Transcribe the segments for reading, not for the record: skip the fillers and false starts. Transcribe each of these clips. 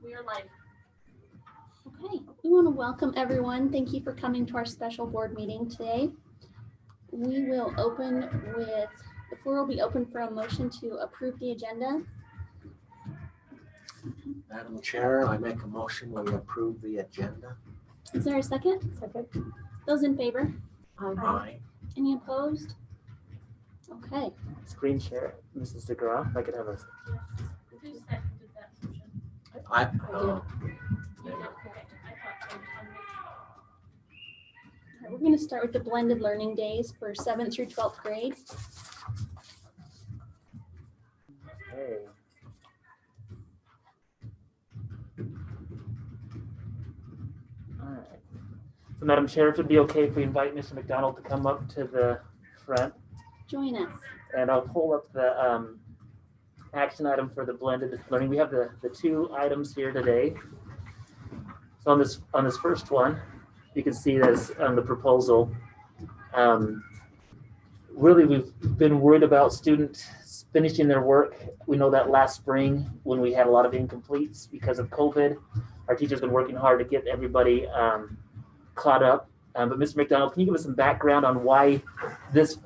We are live. Okay, we want to welcome everyone. Thank you for coming to our special board meeting today. We will open with, the floor will be open for a motion to approve the agenda. Madam Chair, I make a motion we approve the agenda. Is there a second? Second. Those in favor? Aye. Any opposed? Okay, Screen share, Mrs. DeGraw. I could have a. Who seconded that motion? I, You did, okay. I thought so. all right, we're going to start with the blended learning days for 7th through 12th grade. Hey. All right. So, Madam Chair, if it'd be okay if we invite Mr. McDonald to come up to the front, Join us. and I'll pull up the action item for the blended learning. We have the two items here today. So on this first one, you can see that's on the proposal. Really, we've been worried about students finishing their work. We know that last spring when we had a lot of incompletes because of COVID, our teachers been working hard to get everybody caught up. But Mr. McDonald, can you give us some background on why this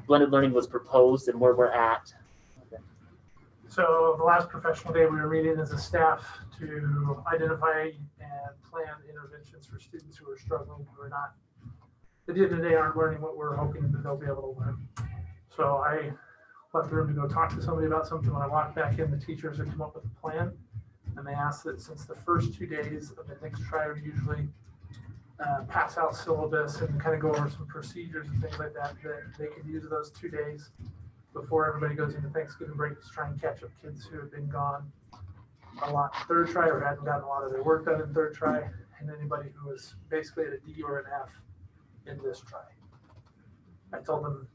blended learning was proposed and where we're at? So the last professional day we were meeting as a staff to identify and plan interventions for students who are struggling, who are not, at the end of the day, aren't learning what we're hoping that they'll be able to learn. So I left the room to go talk to somebody about something. When I walked back in, the teachers had come up with a plan, and they asked that since the first 2 days of the next try are usually pass out syllabus and kind of go over some procedures and things like that, that they could use those 2 days before everybody goes into Thanksgiving break to try and catch up kids who have been gone a lot third try or hadn't gotten a lot of their work done in third try, and anybody who was basically at a D or an F in this try. I told them,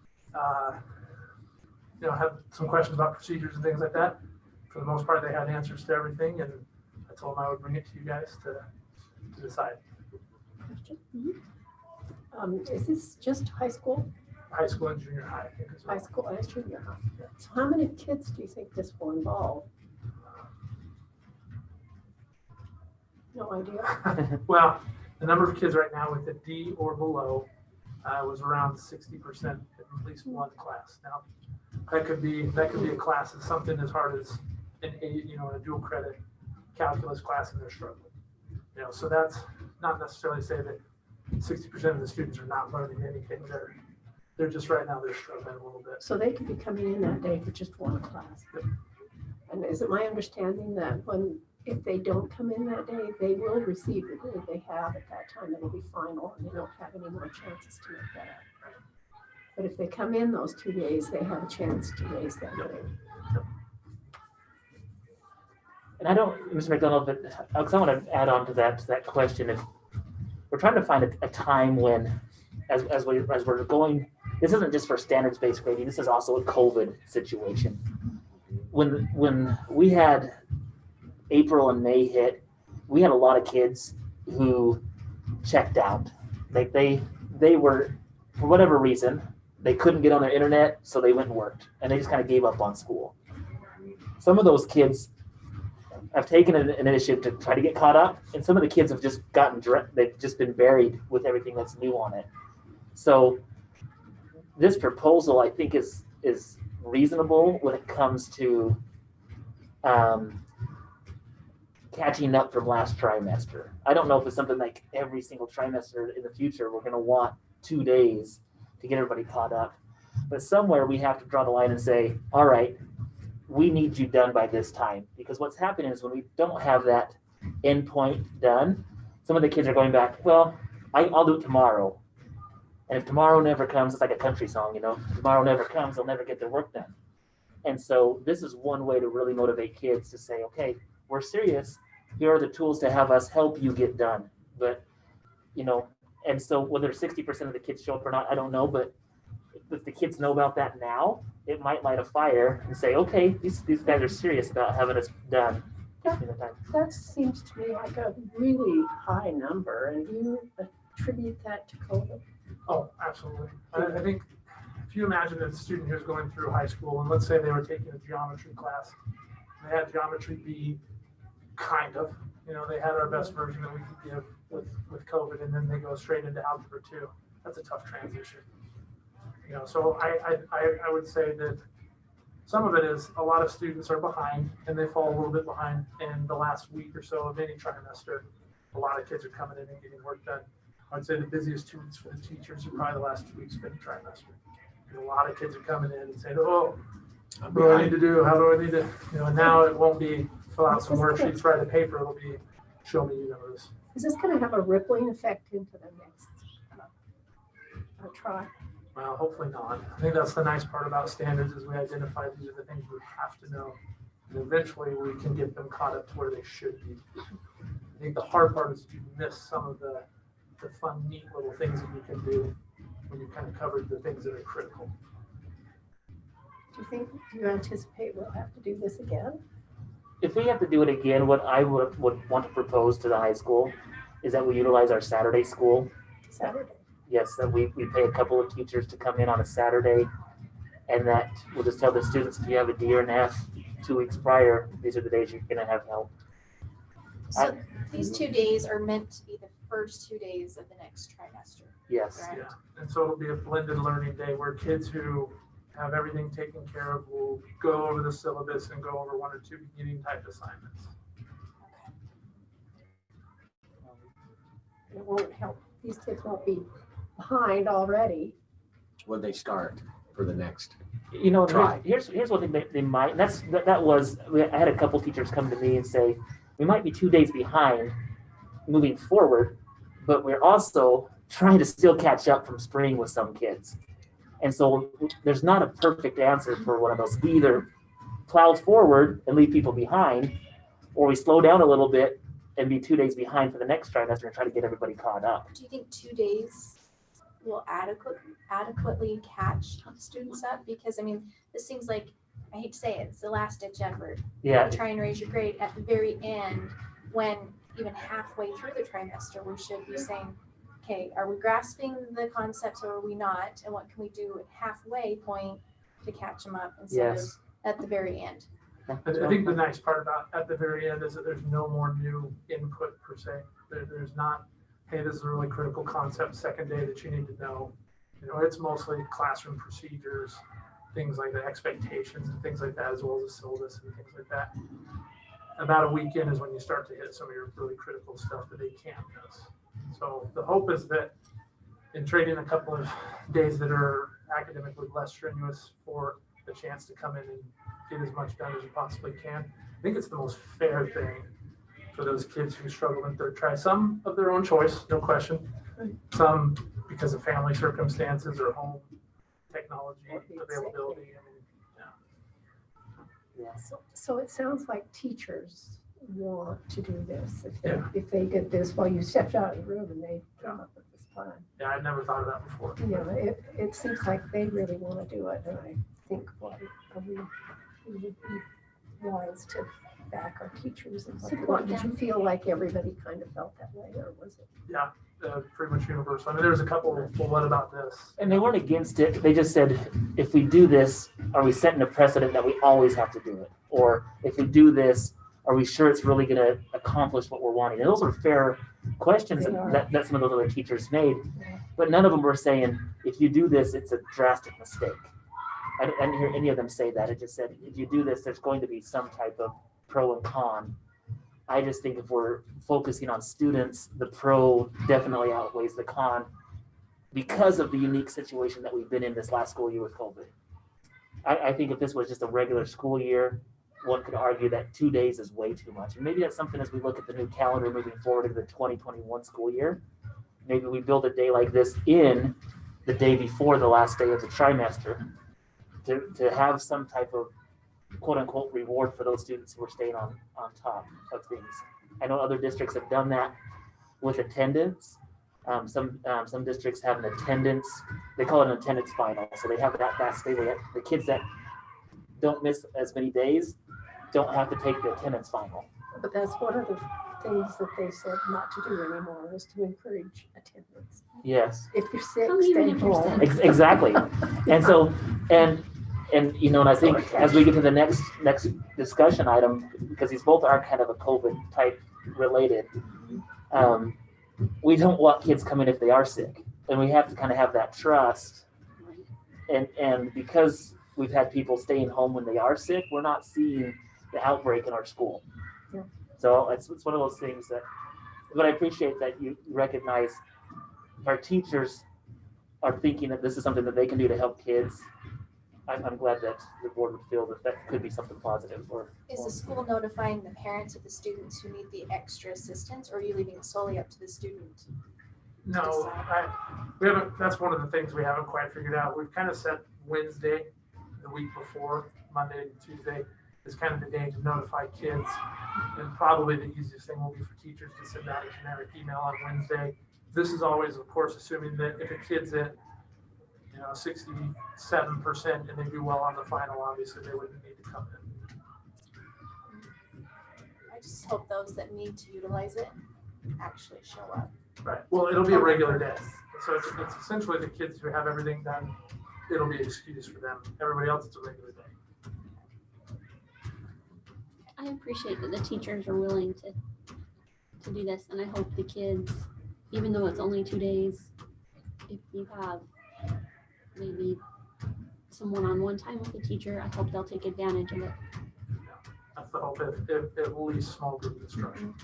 had some questions about procedures and things like that. For the most part, they had answers to everything, and I told them I would bring it to you guys to decide. Is this just high school? High school and junior high, I think. High school and junior high. So how many kids do you think this will involve? No idea. Well, the number of kids right now with a D or below was around 60% in at least one class. Now, that could be a class of something as hard as a dual credit calculus class, and they're struggling. So that's not necessarily say that 60% of the students are not learning anything. They're just right now they're struggling a little bit. So they could be coming in that day for just one class. And is it my understanding that if they don't come in that day, they will receive the grade they have at that time? It'll be final, and they don't have any more chances to make that up. But if they come in those 2 days, they have a chance to raise that grade. And I don't, Mr. McDonald, but because I want to add on to that question. If we're trying to find a time when, as we're going, this isn't just for standards-based grading. This is also a COVID situation. When we had April and May hit, we had a lot of kids who checked out. Like they were, for whatever reason, they couldn't get on their internet, so they went and worked, and they just kind of gave up on school. Some of those kids have taken an initiative to try to get caught up, and some of the kids have just they've just been buried with everything that's new on it. So this proposal, I think, is reasonable when it comes to catching up from last trimester. I don't know if it's something like every single trimester in the future we're going to want 2 days to get everybody caught up, but somewhere we have to draw the line and say, all right, we need you done by this time. Because what's happening is when we don't have that endpoint done, some of the kids are going back, well, I'll do it tomorrow. And if tomorrow never comes, it's like a country song, tomorrow never comes, they'll never get their work done. And so this is one way to really motivate kids to say, okay, we're serious. Here are the tools to have us help you get done. But, and so whether 60% of the kids show up or not, I don't know, but if the kids know about that now, it might light a fire and say, okay, these guys are serious about having us done. That seems to me like a really high number. And do you attribute that to COVID? Oh, absolutely. I think if you imagine a student who's going through high school, and let's say they were taking a geometry class, and they had geometry B kind of. You know, they had our best version that we could give with COVID, and then they go straight into Algebra 2. That's a tough transition. You know, so I would say that some of it is a lot of students are behind, and they fall a little bit behind in the last week or so of any trimester. A lot of kids are coming in and getting work done. I'd say the busiest 2 weeks for the teachers are probably the last 2 weeks of any trimester. And a lot of kids are coming in and saying, oh, what do I need to do? How do I need to, you know, and now it won't be fill out some worksheets, write a paper. It'll be show me, you know, this. Is this going to have a rippling effect into the next try? Well, hopefully not. I think that's the nice part about standards is we identify these are the things we have to know. And eventually we can get them caught up to where they should be. I think the hard part is you miss some of the fun, neat little things that you can do when you kind of covered the things that are critical. Do you anticipate we'll have to do this again? If we have to do it again, what I would want to propose to the high school is that we utilize our Saturday school. Saturday? Yes, that we pay a couple of teachers to come in on a Saturday, and that we'll just tell the students, if you have a D or an F 2 weeks prior, these are the days you're gonna have help. So these 2 days are meant to be the first 2 days of the next trimester. Yes. Right. Yeah, and so it'll be a blended learning day where kids who have everything taken care of will go over the syllabus and go over 1 or 2 beginning type assignments. It won't help. These kids won't be behind already. When they start for the next. You know, Try. here's one thing they might. And I had a couple teachers come to me and say, we might be 2 days behind moving forward, but we're also trying to still catch up from spring with some kids. And so there's not a perfect answer for one of those. We either plow forward and leave people behind, or we slow down a little bit and be 2 days behind for the next trimester and try to get everybody caught up. Do you think 2 days will adequately catch students up? Because I mean, this seems like, I hate to say it, it's the last ditch effort. Yeah, Try and raise your grade at the very end, when even halfway through the trimester, we should be saying, okay, are we grasping the concepts or are we not? And what can we do at halfway point to catch them up instead yes. of at the very end? I think the nice part about at the very end is that there's no more new input per se. There's not, hey, this is a really critical concept second day that you need to know. You know, it's mostly classroom procedures, things like the expectations and things like that, as well as the syllabus and things like that. About a weekend is when you start to hit some of your really critical stuff that they can't miss. So the hope is that in trading a couple of days that are academically less strenuous for the chance to come in and get as much done as you possibly can, I think it's the most fair thing for those kids who struggle in third try. Some of their own choice, no question. Some because of family circumstances or home technology availability. I mean, Yeah. So it sounds like teachers want to do this. If they did this while you stepped out of the room and they come up with this plan. yeah, I'd never thought of that before. Yeah, it seems like they really want to do it, and I think we would be wise to back our teachers and support. Did you feel like everybody kind of felt that way, or was it? Yeah, pretty much universal. I mean, there's a couple, well, what about this? And they weren't against it. They just said, if we do this, are we setting a precedent that we always have to do it? Or if we do this, are we sure it's really going to accomplish what we're wanting? And those are fair questions that some of those other teachers made. But none of them were saying, if you do this, it's a drastic mistake. I didn't hear any of them say that. It just said, if you do this, there's going to be some type of pro and con. I just think if we're focusing on students, the pro definitely outweighs the con because of the unique situation that we've been in this last school year with COVID. I think if this was just a regular school year, one could argue that 2 days is way too much. And maybe that's something as we look at the new calendar moving forward into the 2021 school year, maybe we build a day like this in the day before the last day of the trimester to have some type of quote unquote reward for those students who are staying on top of things. I know other districts have done that with attendance. Some districts have an attendance, they call it an attendance final. So they have that last day where the kids that don't miss as many days don't have to take the attendance final. But that's one of the things that they said not to do anymore, is to encourage attendance. Yes. If you're sick, Come even stay if you're home. sick. Exactly. And so, and And, you know, and I think as we get to the next discussion item, because these both are kind of a COVID type related, we don't want kids coming if they are sick. And we have to kind of have that trust. And because we've had people staying home when they are sick, we're not seeing the outbreak in our school. Yeah. So it's one of those things that, but I appreciate that you recognize our teachers are thinking that this is something that they can do to help kids. I'm glad that the board would feel that that could be something positive. Is the school notifying the parents of the students who need the extra assistance, or are you leaving it solely up to the student? No, we haven't, that's one of the things we haven't quite figured out. We've kind of set Wednesday, the week before, Monday and Tuesday, is kind of the day to notify kids. And probably the easiest thing will be for teachers to send out a generic email on Wednesday. This is always, of course, assuming that if a kid's at 67% and they do well on the final, obviously they wouldn't need to come in. I just hope those that need to utilize it actually show up. Right. Well, it'll be a regular day. So it's essentially the kids who have everything done, it'll be excused for them. Everybody else, it's a regular day. I appreciate that the teachers are willing to do this, and I hope the kids, even though it's only 2 days, if you have maybe some one-on-one time with the teacher, I hope they'll take advantage of it. That's the hope, if at least small group instruction.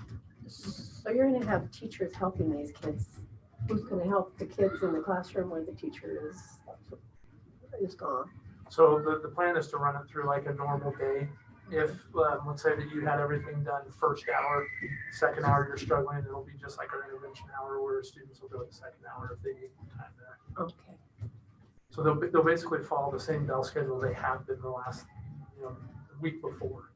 So you're gonna have teachers helping these kids. Who's gonna help the kids in the classroom where the teacher is gone? So the plan is to run it through like a normal day. If, let's say that you had everything done first hour, second hour you're struggling, it'll be just like our intervention hour where students will go at the second hour if they need more time there. Okay. So they'll basically follow the same bell schedule they have been the last, week before.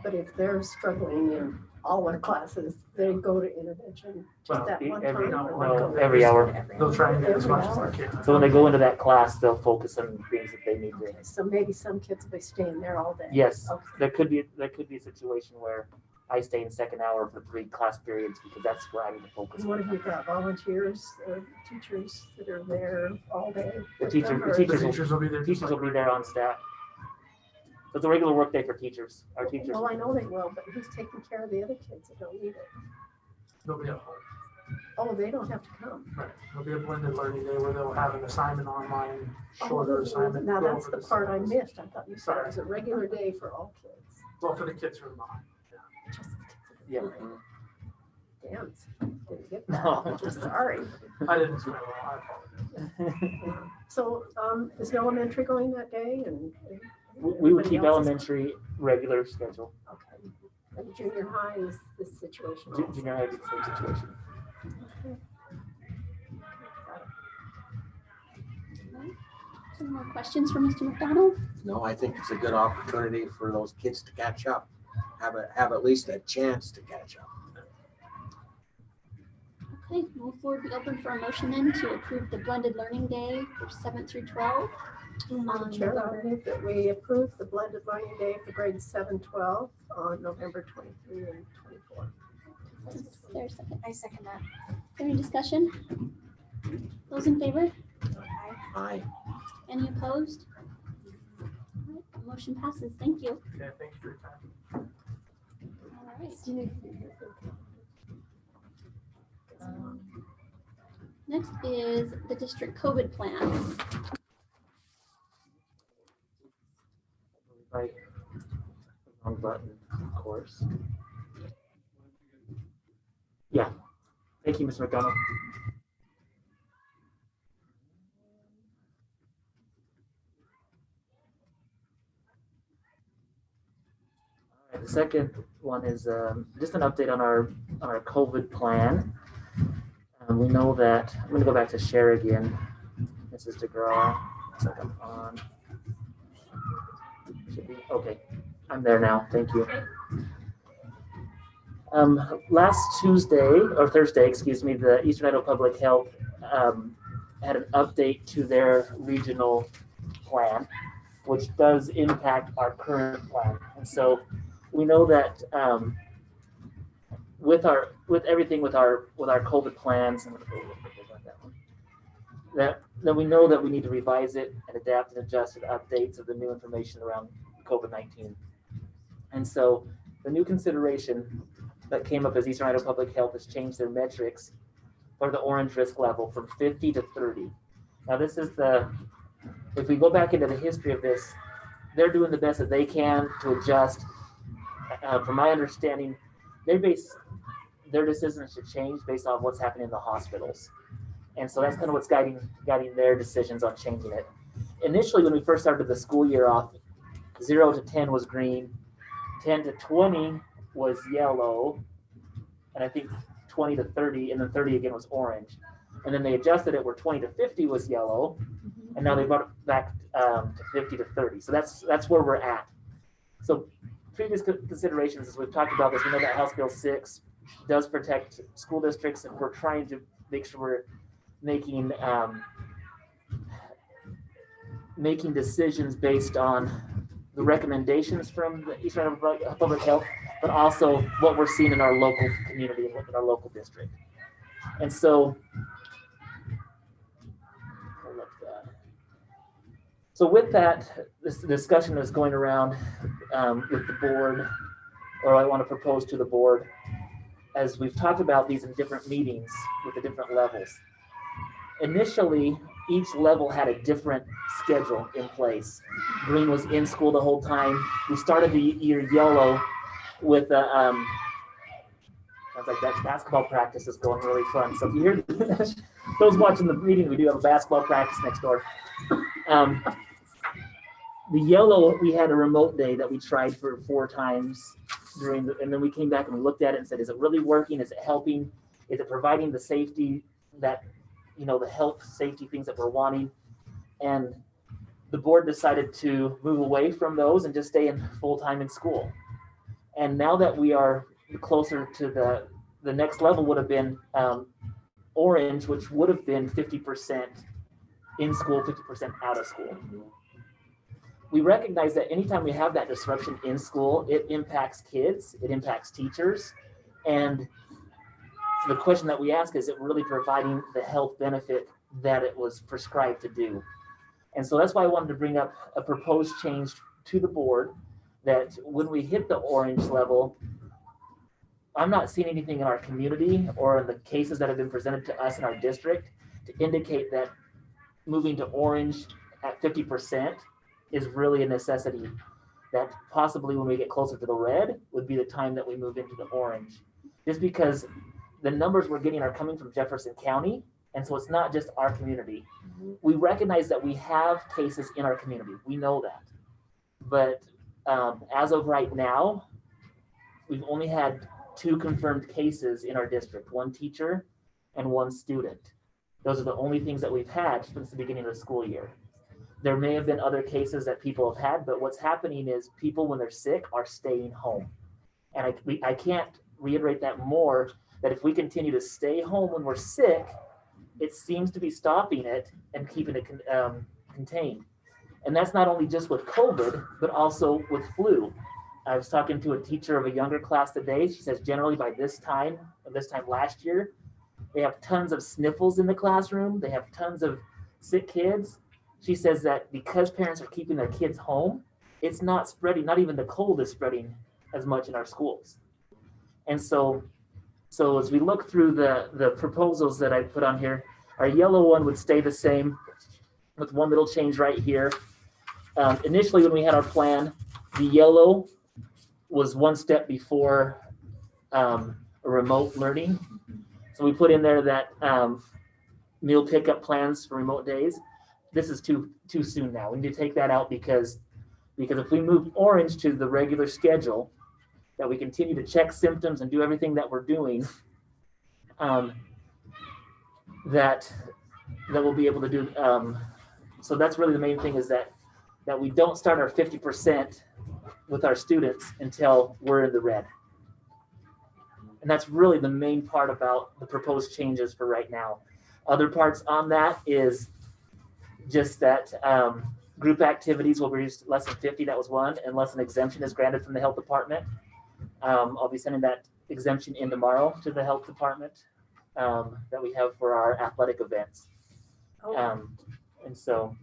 But if they're struggling in all their classes, they go to intervention just Well, that one every- time? or no, go- every hour. They'll try and get as much as they can. So when they go into that class, they'll focus on things that they need to. Okay, so maybe some kids will be staying there all day. Yes, Okay. there could be a situation where I stay in second hour for 3 class periods because that's where I need to focus. And what have you got, volunteers or teachers that are there all day? The with teacher- them, the or- The teachers will be there. just Teachers will like be there on staff. So it's a regular work day for teachers. Our teachers. Well, I know they will, but who's taking care of the other kids that don't need it? They'll be at home. Oh, they don't have to come. Right. There'll be a blended learning day where they'll have an assignment online, shorter Oh, assignment. now go that's over the part I syllabus. missed. I thought you said it Sorry. was a regular day for all kids. Well, for the kids who are not. Just Yeah. dance. Didn't get that. No. Sorry. I didn't explain well, I apologize. So, is elementary going that day and? We would keep everybody else is- elementary regular schedule. Okay. And junior high is this situation. Ju- also. Junior high is the same situation. Some more questions for Mr. McDonald? No, I think it's a good opportunity for those kids to catch up, have at least a chance to catch up. Okay, will the floor be open for a motion then to approve the blended learning day for 7th through 12th? Madam Chair, I move that we approve the blended learning day for grades 7-12 on November 23 and 24. Is there a second? I second that. Any discussion? Those in favor? Aye. Any opposed? All right, motion passes. Thank you. Okay, thank you for your time. All right. Next is the district COVID plan. Right. Wrong button, of course. Yeah. Thank you, Mr. McDonald. All right, the second one is just an update on our COVID plan. We know that I'm going to go back to share again. Mrs. DeGraw. Looks like I'm on. Should be okay. I'm there now. Thank you. Last Tuesday or Thursday, excuse me, the Eastern Idaho Public Health had an update to their regional plan, which does impact our current plan. And so we know that with everything with our COVID plans, I'm gonna go a little bit about that one. that we know that we need to revise it and adapt and adjust to the updates of the new information around COVID-19. And so the new consideration that came up as Eastern Idaho Public Health has changed their metrics for the orange risk level from 50 to 30. Now this is if we go back into the history of this, they're doing the best that they can to adjust. From my understanding, they base their decisions to change based on what's happening in the hospitals. And so that's kind of what's guiding their decisions on changing it. Initially, when we first started the school year off, 0 to 10 was green, 10 to 20 was yellow, and I think 20 to 30, and then 30 again was orange. And then they adjusted it where 20 to 50 was yellow, and now they brought it back to 50 to 30. So that's where we're at. So previous considerations, as we've talked about this, we know that House Bill 6 does protect school districts, and we're trying to make sure we're making decisions based on the recommendations from the Eastern Idaho Public Health, but also what we're seeing in our local community and in our local district. And so, with that, this discussion is going around with the board, or I want to propose to the board, as we've talked about these in different meetings with the different levels. Initially, each level had a different schedule in place. Green was in school the whole time. We started the year yellow with sounds like that basketball practice is going really fun. So if you hear those watching the meeting, we do have a basketball practice next door. The yellow, we had a remote day that we tried for 4 times and then we came back and we looked at it and said, is it really working? Is it helping? Is it providing the safety that, the health safety things that we're wanting? And the board decided to move away from those and just stay in full-time in school. And now that we are closer to the next level would have been orange, which would have been 50% in school, 50% out of school. We recognize that anytime we have that disruption in school, it impacts kids, it impacts teachers. And the question that we ask, is it really providing the health benefit that it was prescribed to do? And so that's why I wanted to bring up a proposed change to the board, that when we hit the orange level, I'm not seeing anything in our community or in the cases that have been presented to us in our district to indicate that moving to orange at 50% is really a necessity. That possibly when we get closer to the red would be the time that we move into the orange. Just because the numbers we're getting are coming from Jefferson County, and so it's not just our community. We recognize that we have cases in our community. We know that. But as of right now, we've only had 2 confirmed cases in our district, 1 teacher and 1 student. Those are the only things that we've had since the beginning of the school year. There may have been other cases that people have had, but what's happening is people, when they're sick, are staying home. And I can't reiterate that more, that if we continue to stay home when we're sick, it seems to be stopping it and keeping it contained. And that's not only just with COVID, but also with flu. I was talking to a teacher of a younger class today. She says generally by this time last year, they have tons of sniffles in the classroom. They have tons of sick kids. She says that because parents are keeping their kids home, it's not spreading, not even the cold is spreading as much in our schools. And so as we look through the proposals that I put on here, our yellow one would stay the same with one little change right here. Initially, when we had our plan, the yellow was 1 step before a remote learning. So we put in there that meal pickup plans for remote days. This is too soon now. We need to take that out because if we move orange to the regular schedule, that we continue to check symptoms and do everything that we're doing, that we'll be able to do. So that's really the main thing, is that we don't start our 50% with our students until we're in the red. And that's really the main part about the proposed changes for right now. Other parts on that is just that group activities will reduce less than 50, that was one, unless an exemption is granted from the health department. I'll be sending that exemption in tomorrow to the health department that we have for our athletic events. Oh, And so,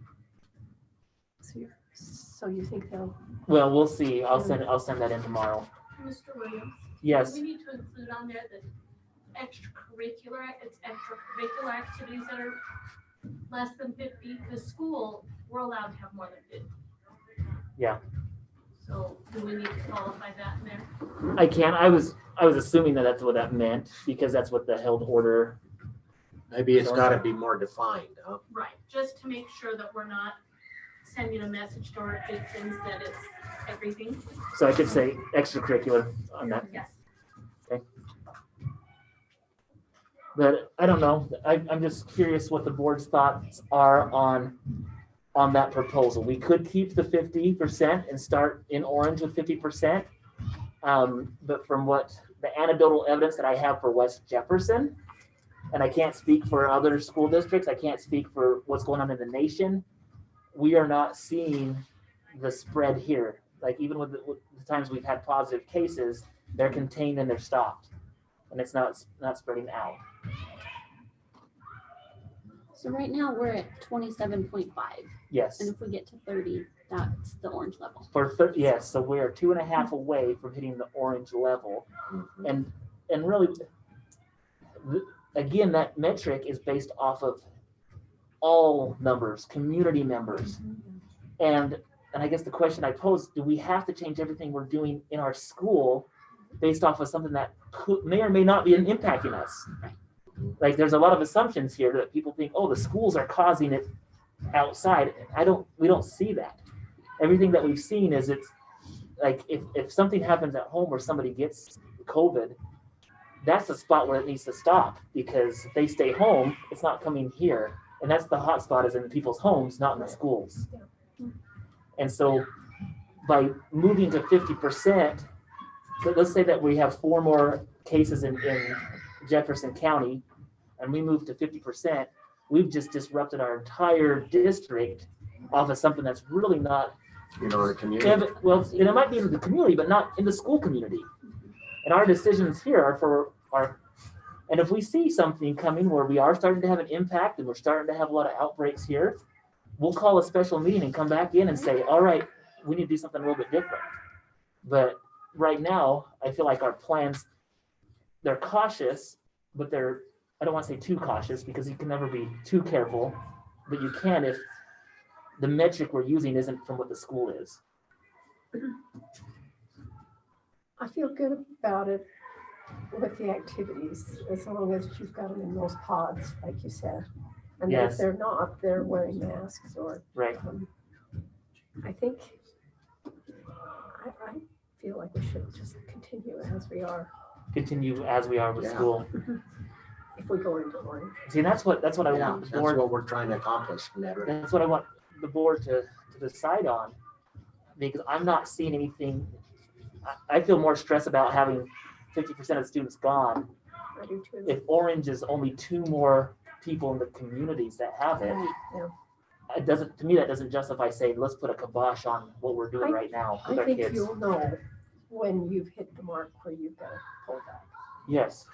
so you think they'll, well, we'll see. I'll send that in tomorrow. Mr. Williams? Yes. We need to include on there the extracurricular activities that are less than 50. The school, we're allowed to have more than 50. Yeah. So do we need to qualify that in there? I can. I was assuming that that's what that meant because that's what the held order. Maybe it's gotta be more defined, huh? Right, just to make sure that we're not sending a message to our patrons that it's everything. So I could say extracurricular on that. Yes. But I don't know. I'm just curious what the board's thoughts are on that proposal. We could keep the 50% and start in orange with 50%. But from what the anecdotal evidence that I have for West Jefferson, and I can't speak for other school districts, I can't speak for what's going on in the nation, we are not seeing the spread here. Like even with the times we've had positive cases, they're contained and they're stopped. And it's not spreading out. So right now we're at 27.5, Yes. and if we get to 30, that's the orange level. Yes, so we're 2.5 away from hitting the orange level. And really, again, that metric is based off of all numbers, community members. And I guess the question I pose, do we have to change everything we're doing in our school based off of something that may or may not be impacting us? Like there's a lot of assumptions here that people think, oh, the schools are causing it outside. We don't see that. Everything that we've seen is it's like if something happens at home where somebody gets COVID, that's the spot where it needs to stop, because if they stay home, it's not coming here. And that's the hot spot, is in people's homes, not in the schools. And so by moving to 50%, let's say that we have 4 more cases in Jefferson County, and we move to 50%, we've just disrupted our entire district off of something that's really not, The community. well, and it might be in the community, but not in the school community. And our decisions here are for and if we see something coming where we are starting to have an impact and we're starting to have a lot of outbreaks here, we'll call a special meeting and come back in and say, all right, we need to do something a little bit different. But right now, I feel like our plans, they're cautious, but I don't want to say too cautious, because you can never be too careful, but you can if the metric we're using isn't from what the school is. I feel good about it with the activities, as long as you've got them in those pods, like you said. And Yes. if they're not, they're wearing masks or, Right. I think, I feel like we should just continue as we are Continue as we are with Yeah. school. if we go into orange. See, that's what I Yeah, want the that's board. what we're trying to accomplish, Ned. That's what I want the board to decide on, because I'm not seeing anything. I feel more stressed about having 50% of the students gone I do too. if orange is only 2 more people in the communities that have it. Right. It doesn't, to me, that doesn't justify saying, let's put a kibosh on what we're doing right now with I our think kids. you'll know when you've hit the mark where you've got to pull back. Yes,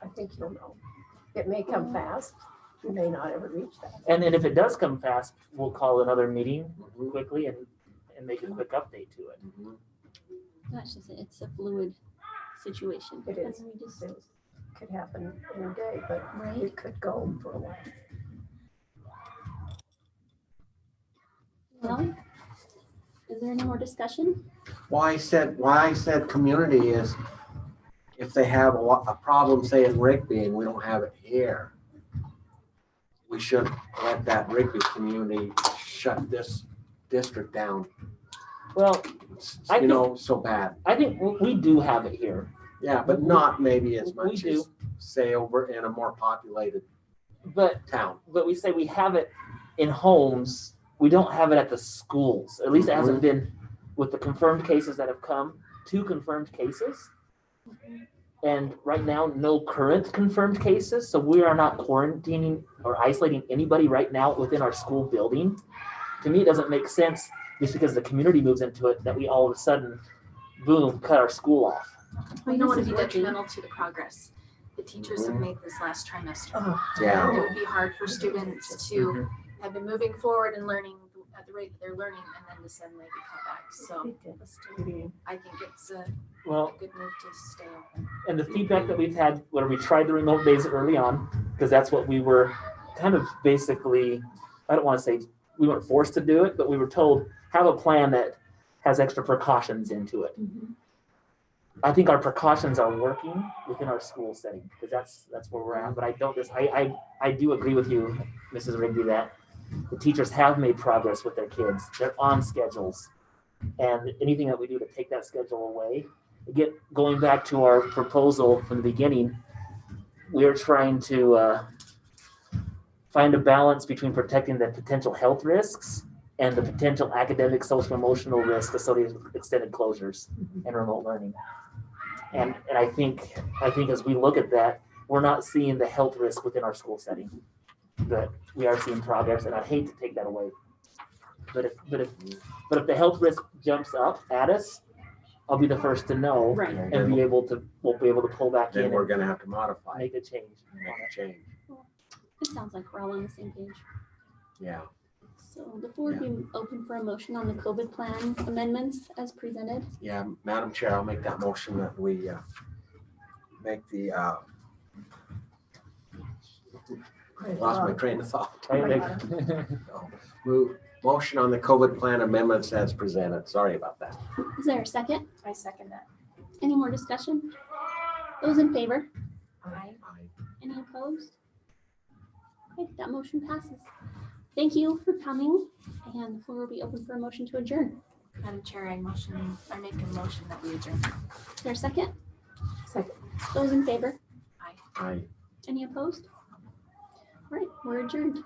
I think you'll know. It may come fast, you may not ever reach that. and then if it does come fast, we'll call another meeting quickly and make a quick update to it. That's just it. It's a fluid situation. It is. And we just, It could happen any day, but right? it could go for a while. Well, is there any more discussion? Why I said community is, if they have a problem, say in Rigby, and we don't have it here, we should let that Rigby community shut this district down. Well, I So bad. I think we do have it here. Yeah, but not maybe as We much do. as, say, over in a more populated But town. we say we have it in homes. We don't have it at the schools. At least it hasn't been with the confirmed cases that have come. 2 confirmed cases. And right now, no current confirmed cases. So we are not quarantining or isolating anybody right now within our school building. To me, it doesn't make sense just because the community moves into it that we all of a sudden, boom, cut our school off. We don't want to be This is working. detrimental to the progress. the teachers have made this last trimester. Oh, Yeah. It would be hard for students to have been moving forward and learning at the rate that they're learning and then to suddenly be cut back. So devastating. I think it's a Well, good move to stay open. and the feedback that we've had where we tried the remote days early on, because that's what we were kind of basically, I don't want to say we weren't forced to do it, but we were told, have a plan that has extra precautions into it. I think our precautions are working within our school setting, because that's where we're at. But I don't just, I do agree with you, Mrs. Rigby, that the teachers have made progress with their kids. They're on schedules. And anything that we do to take that schedule away, going back to our proposal from the beginning, we are trying to find a balance between protecting the potential health risks and the potential academic, social, emotional risks associated with extended closures and remote learning. And I think as we look at that, we're not seeing the health risk within our school setting, but we are seeing progress, and I hate to take that away. But if the health risk jumps up at us, I'll be the first to know Right. and we'll be able to pull back Then in we're and gonna have to modify, make a change. make a change. It sounds like we're all on the same page. Yeah. So the floor would be open for a motion on the COVID plan amendments as presented. Yeah, Madam Chair, I'll make that motion that we make the, lost my train of thought. Motion on the COVID plan amendments as presented. Sorry about that. Is there a second? I second that. Any more discussion? Those in favor? Aye. Any opposed? Okay, that motion passes. Thank you for coming, and the floor will be open for a motion to adjourn. Madam Chair, I make a motion that we adjourn. Is there a second? Second. Those in favor? Aye. Any opposed? All right, we're adjourned.